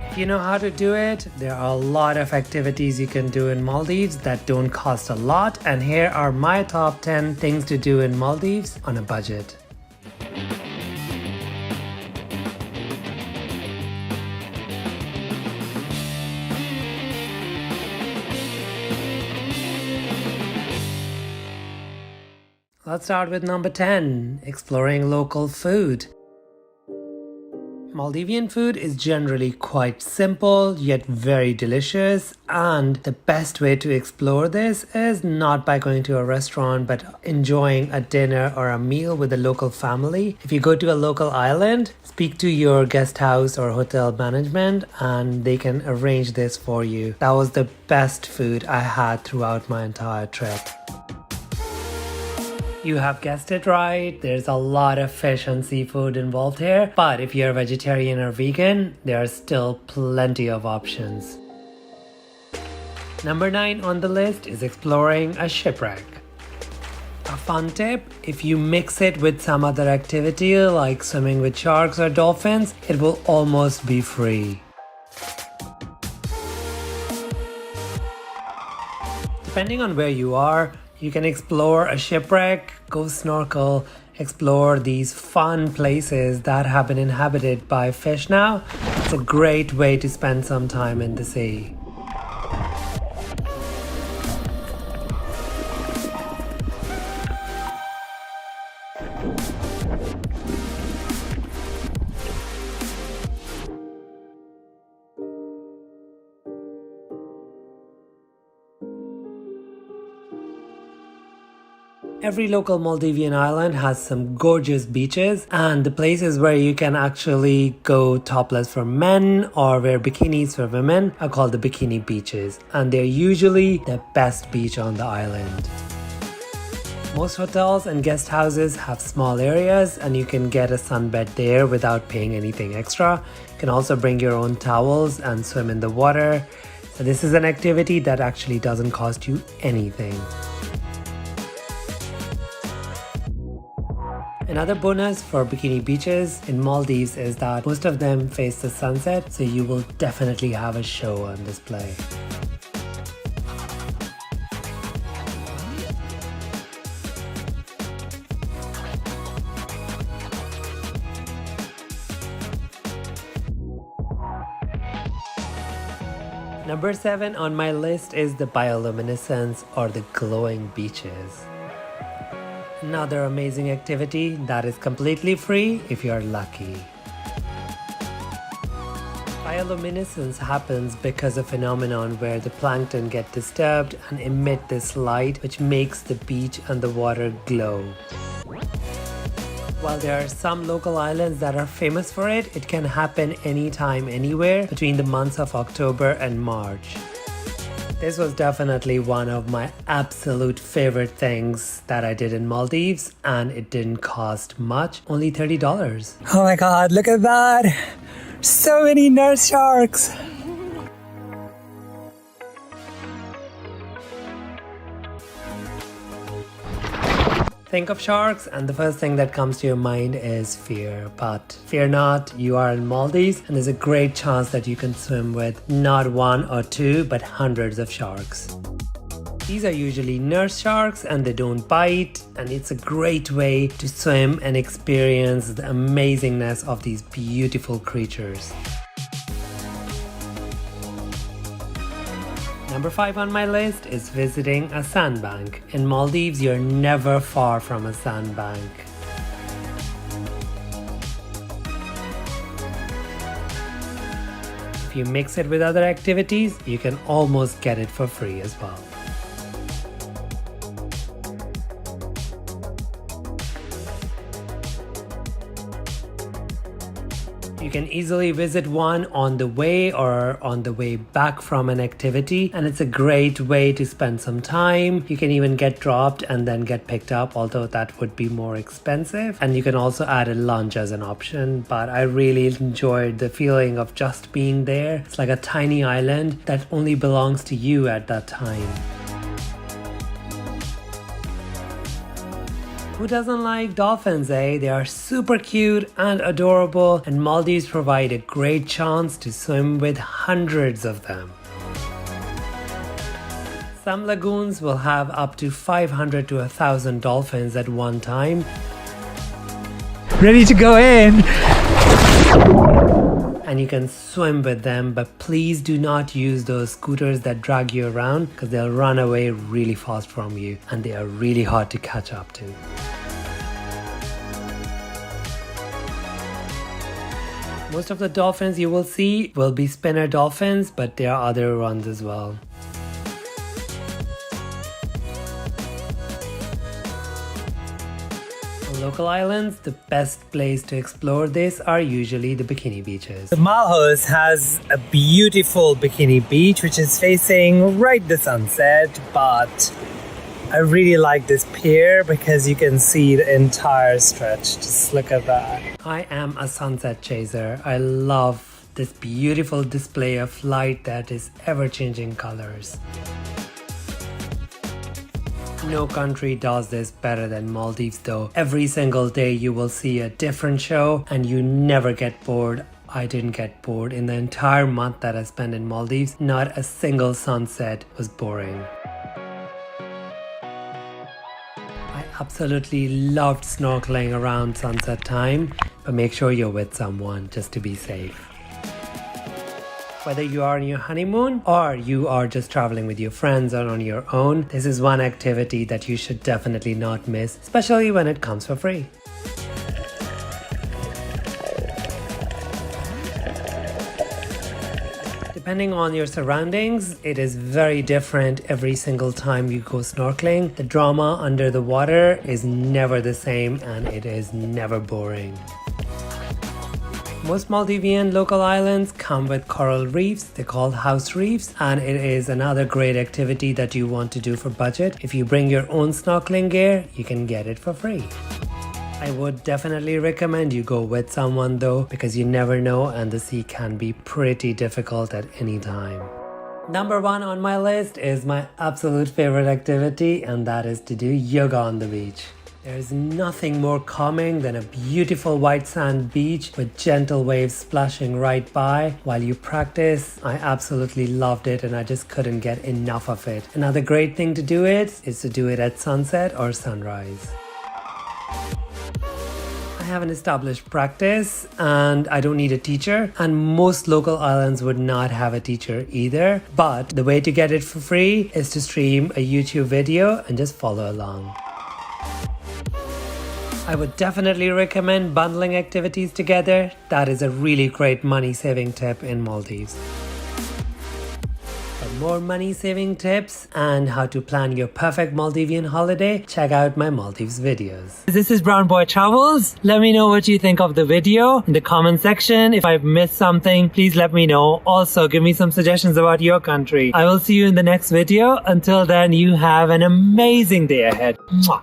If you know how to do it, there are a lot of activities you can do in Maldives that don't cost a lot, and here are my top 10 things to do in Maldives on a budget. Let's start with number 10, exploring local food. Maldivian food is generally quite simple yet very delicious, and the best way to explore this is not by going to a restaurant but enjoying a dinner or a meal with a local family. If you go to a local island, speak to your guest house or hotel management and they can arrange this for you. That was the best food I had throughout my entire trip. You have guessed it right, there's a lot of fish and seafood involved here, but if you're vegetarian or vegan, there are still plenty of options. Number 9 on the list is exploring a shipwreck. A fun tip, if you mix it with some other activity like swimming with sharks or dolphins, it will almost be free. Depending on where you are, you can explore a shipwreck, go snorkel, explore these fun places that have been inhabited by fish now. It's a great way to spend some time in the sea. Every local Maldivian island has some gorgeous beaches, and the places where you can actually go topless for men or wear bikinis for women are called the bikini beaches, and they're usually the best beach on the island. Most hotels and guest houses have small areas and you can get a sunbed there without paying anything extra. You can also bring your own towels and swim in the water. So this is an activity that actually doesn't cost you anything. Another bonus for bikini beaches in Maldives is that most of them face the sunset, so you will definitely have a show on display. Number 7 on my list is the bioluminescence or the glowing beaches. Another amazing activity that is completely free if you're lucky. Bioluminescence happens because of a phenomenon where the plankton get disturbed and emit this light which makes the beach and the water glow. While there are some local islands that are famous for it, it can happen anytime, anywhere between the months of October and March. This was definitely one of my absolute favorite things that I did in Maldives, and it didn't cost much, only $30. Oh my god, look at that! So many nurse sharks! Think of sharks and the first thing that comes to your mind is fear. But fear not, you are in Maldives and there's a great chance that you can swim with not one or two but hundreds of sharks. These are usually nurse sharks and they don't bite, and it's a great way to swim and experience the amazingness of these beautiful creatures. Number 5 on my list is visiting a sandbank. In Maldives, you're never far from a sandbank. If you mix it with other activities, you can almost get it for free as well. You can easily visit one on the way or on the way back from an activity, and it's a great way to spend some time. You can even get dropped and then get picked up, although that would be more expensive. And you can also add a lunch as an option, but I really enjoyed the feeling of just being there. It's like a tiny island that only belongs to you at that time. Who doesn't like dolphins, eh? They are super cute and adorable, and Maldives provide a great chance to swim with hundreds of them. Some lagoons will have up to 500 to 1,000 dolphins at one time. Ready to go in. And you can swim with them, but please do not use those scooters that drag you around because they'll run away really fast from you and they are really hard to catch up to. Most of the dolphins you will see will be spinner dolphins, but there are other ones as well. Local islands, the best place to explore this are usually the bikini beaches. The Maldives has a beautiful bikini beach which is facing right the sunset, but I really like this pier because you can see the entire stretch. Just look at that. I am a sunset chaser. I love this beautiful display of light that is ever-changing colors. No country does this better than Maldives though. Every single day you will see a different show and you never get bored. I didn't get bored. In the entire month that I spent in Maldives, not a single sunset was boring. I absolutely loved snorkeling around sunset time, but make sure you're with someone just to be safe. Whether you are on your honeymoon or you are just traveling with your friends or on your own, this is one activity that you should definitely not miss, especially when it comes for free. Depending on your surroundings, it is very different every single time you go snorkeling. The drama under the water is never the same and it is never boring. Most Maldivian local islands come with coral reefs. They're called house reefs, and it is another great activity that you want to do for budget. If you bring your own snorkeling gear, you can get it for free. I would definitely recommend you go with someone though, because you never know and the sea can be pretty difficult at any time. Number 1 on my list is my absolute favorite activity, and that is to do yoga on the beach. There is nothing more calming than a beautiful white sand beach with gentle waves splashing right by while you practice. I absolutely loved it and I just couldn't get enough of it. Another great thing to do it is to do it at sunset or sunrise. I have an established practice and I don't need a teacher, and most local islands would not have a teacher either, but the way to get it for free is to stream a YouTube video and just follow along. I would definitely recommend bundling activities together. That is a really great money-saving tip in Maldives. For more money-saving tips and how to plan your perfect Maldivian holiday, check out my Maldives videos. This is Brown Boy Travels. Let me know what you think of the video in the comment section. If I've missed something, please let me know. Also, give me some suggestions about your country. I will see you in the next video. Until then, you have an amazing day ahead. Mwah.